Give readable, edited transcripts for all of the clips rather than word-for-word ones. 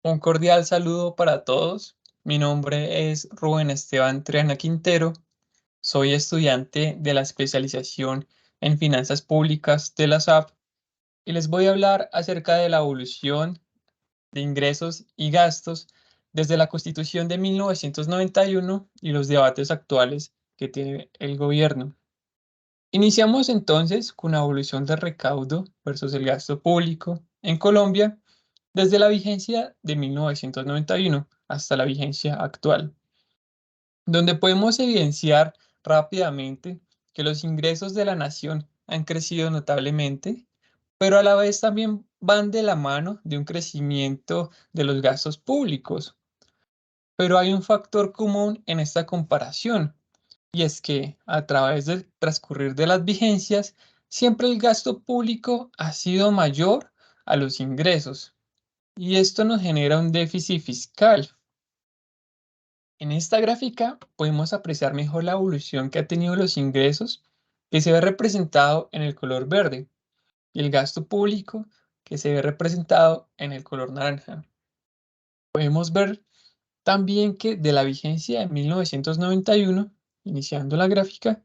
Un cordial saludo para todos. Mi nombre es Rubén Esteban Triana Quintero. Soy estudiante de la especialización en finanzas públicas de la SAP y les voy a hablar acerca de la evolución de ingresos y gastos desde la Constitución de 1991 y los debates actuales que tiene el gobierno. Iniciamos entonces con la evolución del recaudo versus el gasto público en Colombia desde la vigencia de 1991 hasta la vigencia actual, donde podemos evidenciar rápidamente que los ingresos de la nación han crecido notablemente, pero a la vez también van de la mano de un crecimiento de los gastos públicos. Pero hay un factor común en esta comparación, y es que a través del transcurrir de las vigencias, siempre el gasto público ha sido mayor a los ingresos, y esto nos genera un déficit fiscal. En esta gráfica podemos apreciar mejor la evolución que ha tenido los ingresos, que se ve representado en el color verde, y el gasto público, que se ve representado en el color naranja. Podemos ver también que de la vigencia de 1991, iniciando la gráfica,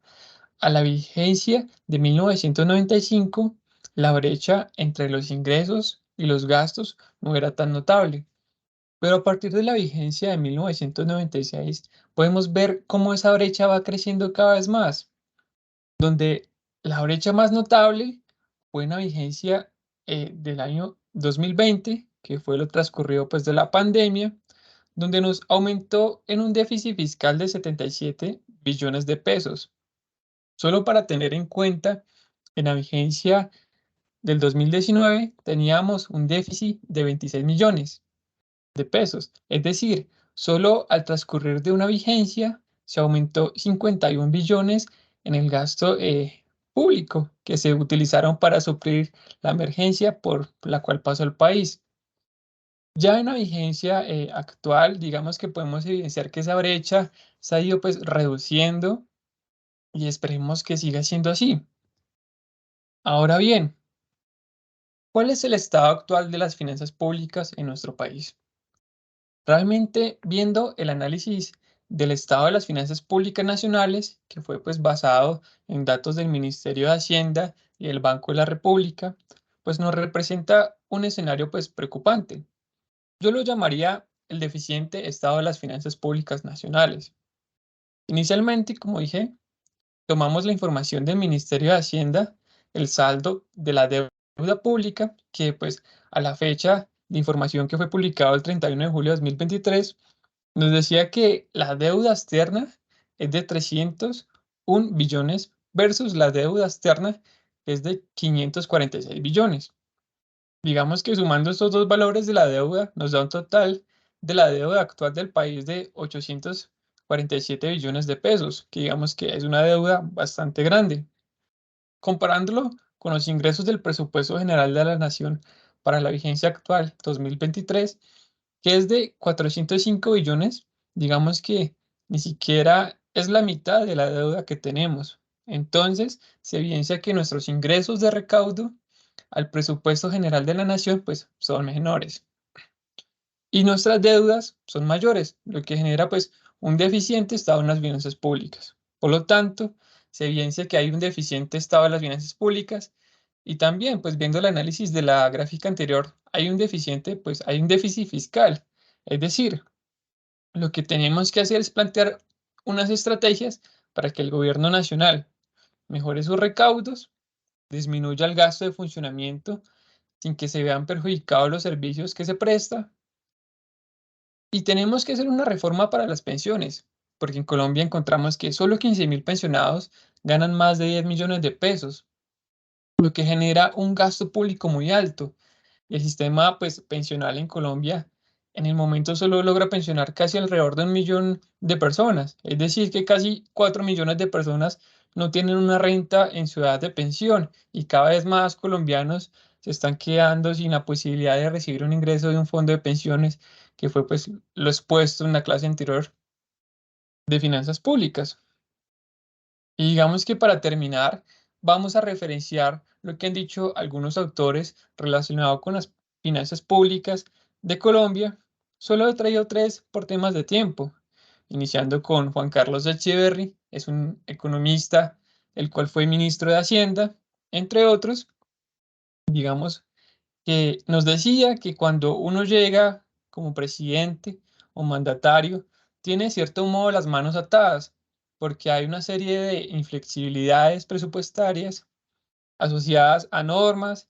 a la vigencia de 1995, la brecha entre los ingresos y los gastos no era tan notable. Pero a partir de la vigencia de 1996, podemos ver cómo esa brecha va creciendo cada vez más, donde la brecha más notable fue en la vigencia del año 2020, que fue lo transcurrido pues de la pandemia, donde nos aumentó en un déficit fiscal de 77 billones de pesos. Solo para tener en cuenta, en la vigencia del 2019 teníamos un déficit de 26 millones de pesos. Es decir, solo al transcurrir de una vigencia se aumentó 51 billones en el gasto público que se utilizaron para suplir la emergencia por la cual pasó el país. Ya en la vigencia actual, digamos que podemos evidenciar que esa brecha se ha ido pues reduciendo y esperemos que siga siendo así. Ahora bien, ¿cuál es el estado actual de las finanzas públicas en nuestro país? Realmente viendo el análisis del estado de las finanzas públicas nacionales, que fue pues basado en datos del Ministerio de Hacienda y el Banco de la República, pues nos representa un escenario pues preocupante. Yo lo llamaría el deficiente estado de las finanzas públicas nacionales. Inicialmente, como dije, tomamos la información del Ministerio de Hacienda, el saldo de la deuda pública, que pues a la fecha de información que fue publicado el 31 de julio de 2023, nos decía que la deuda externa es de 301 billones versus la deuda externa que es de 546 billones. Digamos que sumando estos dos valores de la deuda nos da un total de la deuda actual del país de 847 billones de pesos, que digamos que es una deuda bastante grande. Comparándolo con los ingresos del presupuesto general de la nación para la vigencia actual 2023, que es de 405 billones, digamos que ni siquiera es la mitad de la deuda que tenemos. Entonces, se evidencia que nuestros ingresos de recaudo al presupuesto general de la nación pues son menores y nuestras deudas son mayores, lo que genera pues un deficiente estado en las finanzas públicas. Por lo tanto, se evidencia que hay un deficiente estado de las finanzas públicas y también pues viendo el análisis de la gráfica anterior, hay un deficiente, pues hay un déficit fiscal. Es decir, lo que tenemos que hacer es plantear unas estrategias para que el gobierno nacional mejore sus recaudos, disminuya el gasto de funcionamiento sin que se vean perjudicados los servicios que se presta. Y tenemos que hacer una reforma para las pensiones, porque en Colombia encontramos que solo 15.000 pensionados ganan más de 10 millones de pesos, lo que genera un gasto público muy alto. Y el sistema pues, pensional en Colombia en el momento solo logra pensionar casi alrededor de 1 millón de personas. Es decir, que casi 4 millones de personas no tienen una renta en su edad de pensión y cada vez más colombianos se están quedando sin la posibilidad de recibir un ingreso de un fondo de pensiones que fue pues lo expuesto en la clase anterior de finanzas públicas. Y digamos que para terminar, vamos a referenciar lo que han dicho algunos autores relacionados con las finanzas públicas de Colombia Solo he traído tres por temas de tiempo, iniciando con Juan Carlos Echeverry, es un economista, el cual fue ministro de Hacienda, entre otros, digamos, que nos decía que cuando uno llega como presidente o mandatario, tiene de cierto modo las manos atadas, porque hay una serie de inflexibilidades presupuestarias asociadas a normas,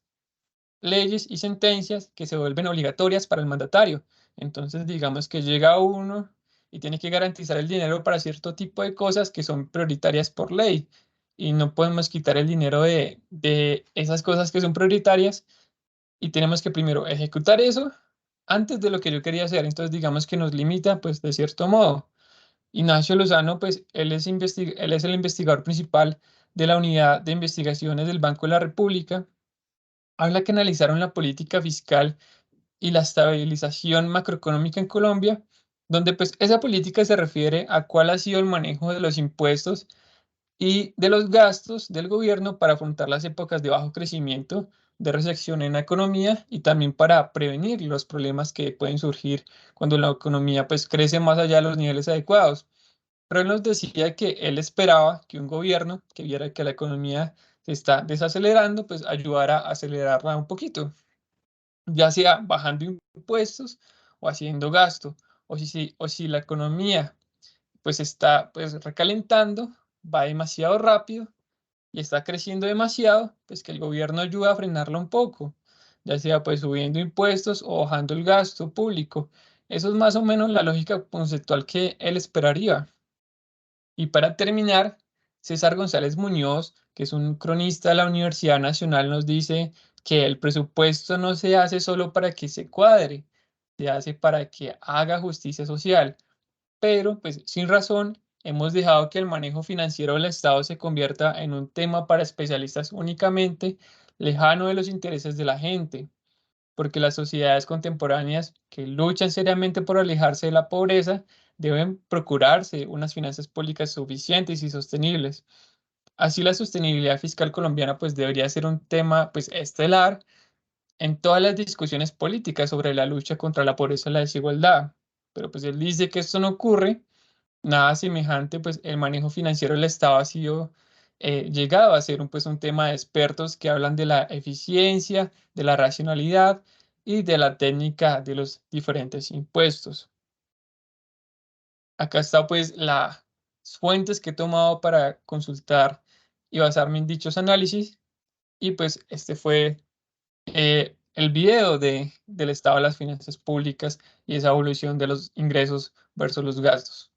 leyes y sentencias que se vuelven obligatorias para el mandatario. Entonces, digamos que llega uno y tiene que garantizar el dinero para cierto tipo de cosas que son prioritarias por ley. Y no podemos quitar el dinero de esas cosas que son prioritarias y tenemos que primero ejecutar eso antes de lo que yo quería hacer. Entonces, digamos que nos limita, pues, de cierto modo. Ignacio Lozano, pues, él es el investigador principal de la Unidad de Investigaciones del Banco de la República. Habla que analizaron la política fiscal y la estabilización macroeconómica en Colombia, donde pues esa política se refiere a cuál ha sido el manejo de los impuestos y de los gastos del gobierno para afrontar las épocas de bajo crecimiento, de recesión en la economía y también para prevenir los problemas que pueden surgir cuando la economía pues crece más allá de los niveles adecuados. Pero él nos decía que él esperaba que un gobierno que viera que la economía se está desacelerando, pues ayudara a acelerarla un poquito, ya sea bajando impuestos o haciendo gasto, o si la economía pues está pues recalentando, va demasiado rápido y está creciendo demasiado, pues que el gobierno ayude a frenarla un poco, ya sea pues subiendo impuestos o bajando el gasto público. Eso es más o menos la lógica conceptual que él esperaría. Y para terminar, César González Muñoz, que es un cronista de la Universidad Nacional, nos dice que el presupuesto no se hace solo para que se cuadre, se hace para que haga justicia social. Pero, pues sin razón, hemos dejado que el manejo financiero del Estado se convierta en un tema para especialistas únicamente, lejano de los intereses de la gente, porque las sociedades contemporáneas que luchan seriamente por alejarse de la pobreza deben procurarse unas finanzas públicas suficientes y sostenibles. Así la sostenibilidad fiscal colombiana pues debería ser un tema pues estelar en todas las discusiones políticas sobre la lucha contra la pobreza y la desigualdad. Pero pues él dice que esto no ocurre, nada semejante, pues el manejo financiero del Estado ha sido llegado a ser pues, un tema de expertos que hablan de la eficiencia, de la racionalidad y de la técnica de los diferentes impuestos. Acá está pues las fuentes que he tomado para consultar y basarme en dichos análisis y pues este fue el video del estado de las finanzas públicas y esa evolución de los ingresos versus los gastos.